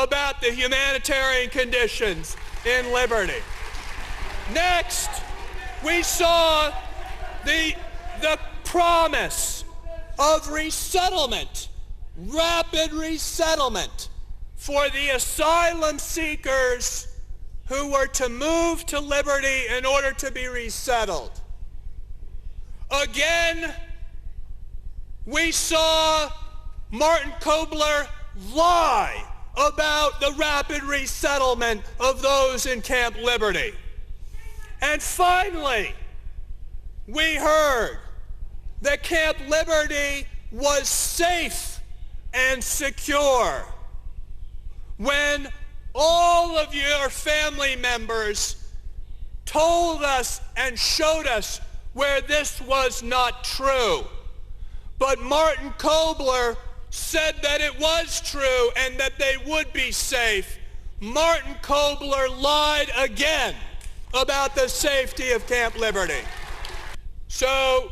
about the humanitarian conditions in Liberty. Next, we saw the promise of resettlement, rapid resettlement for the asylum seekers who were to move to Liberty in order to be resettled. Again, we saw Martin Kobler lie about the rapid resettlement of those in Camp Liberty. And finally, we heard that Camp Liberty was safe and secure when all of your family members told us and showed us where this was not true. But Martin Kobler said that it was true and that they would be safe. Martin Kobler lied again about the safety of Camp Liberty. So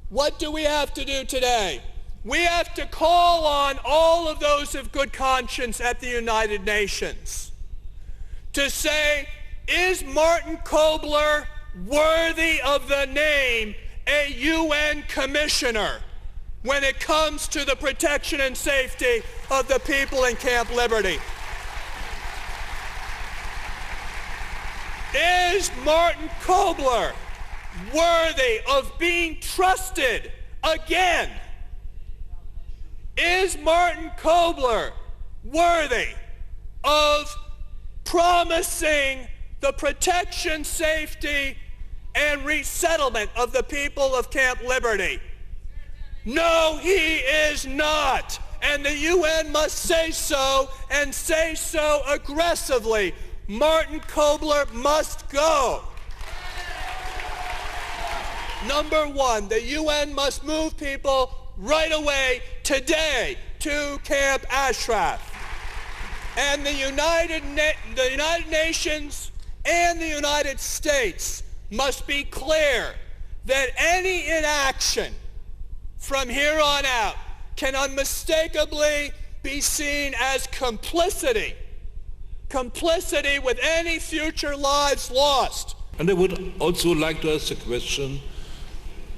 what do we have to do today? We have to call on all of those of good conscience at the United Nations to say, is Martin Kobler worthy of the name a UN commissioner when it comes to the protection and safety of the people in Camp Liberty? Is Martin Kobler worthy of being trusted again? Is Martin Kobler worthy of promising the protection, safety, and resettlement of the people of Camp Liberty? No, he is not. And the UN must say so, and say so aggressively. Martin Kobler must go. Number one, the UN must move people right away, today, to Camp Ashraf. And the United Nations and the United States must be clear that any inaction from here on out can unmistakably be seen as complicity with any future lives lost. And I would also like to ask the question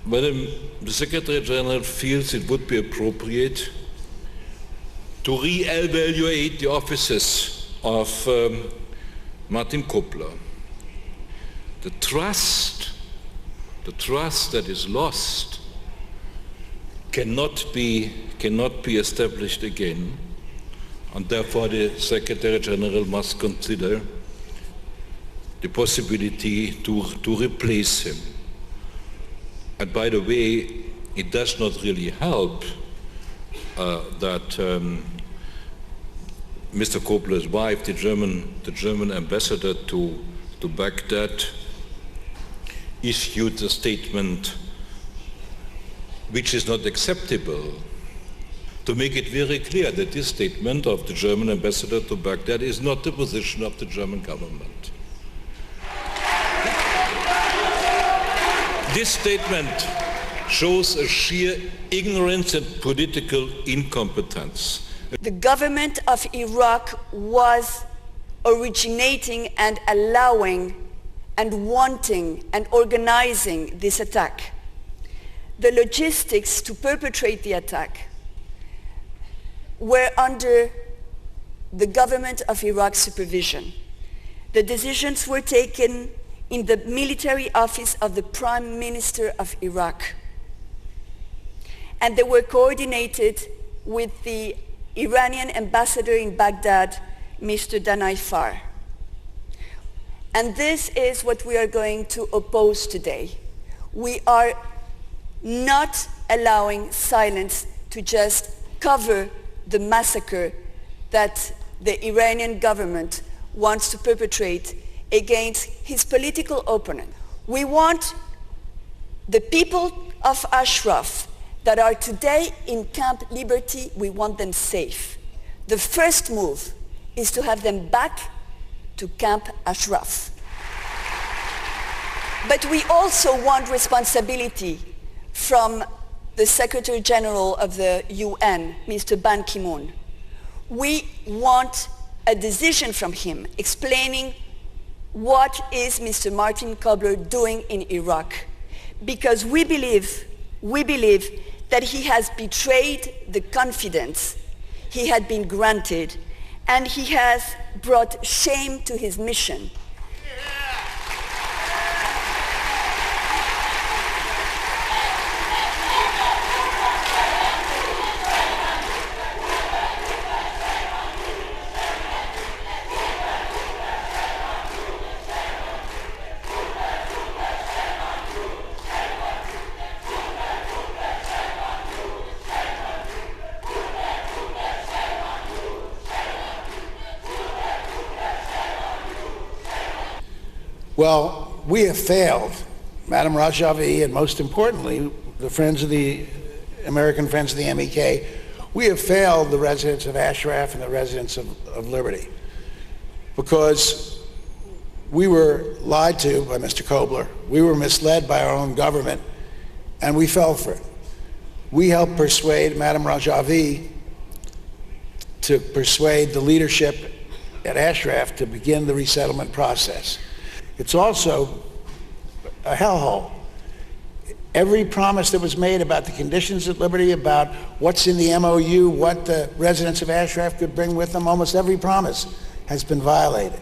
whether the Secretary General feels it would be appropriate to re-evaluate the offices of Martin Kobler. The trust that is lost cannot be established again, and therefore the Secretary General must consider the possibility to replace him. And by the way, it does not really help that Mr. Kobler's wife, the German ambassador to Baghdad, issued a statement which is not acceptable, to make it very clear that this statement of the German ambassador to Baghdad is not the position of the German government. This statement shows a sheer ignorance and political incompetence. The government of Iraq was originating and allowing and wanting and organizing this attack. The logistics to perpetrate the attack were under the government of Iraq's supervision. The decisions were taken in the military office of the Prime Minister of Iraq. And they were coordinated with the Iranian ambassador in Baghdad, Mr. Danaifar. And this is what we are going to oppose today. We are not allowing silence to just cover the massacre that the Iranian government wants to perpetrate against his political opponent. We want the people of Ashraf that are today in Camp Liberty, we want them safe. The first move is to have them back to Camp Ashraf. But we also want responsibility from the Secretary General of the UN, Mr. Ban Ki-moon. We want a decision from him explaining what is Mr. Martin Kobler doing in Iraq, because we believe that he has betrayed the confidence he had been granted, and he has brought shame to his mission. Well, we have failed, Madame Rajavi, and most importantly, the friends of the American Friends of the MEK, we have failed the residents of Ashraf and the residents of Liberty, because we were lied to by Mr. Kobler, we were misled by our own government, and we fell for it. We helped persuade Madame Rajavi to persuade the leadership at Ashraf to begin the resettlement process. It's also a hellhole. Every promise that was made about the conditions at Liberty, about what's in the MOU, what the residents of Ashraf could bring with them, almost every promise has been violated.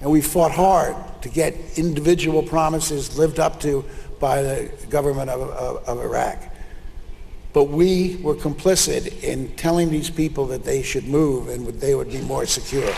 And we fought hard to get individual promises lived up to by the government of Iraq. But we were complicit in telling these people that they should move and they would be more secure.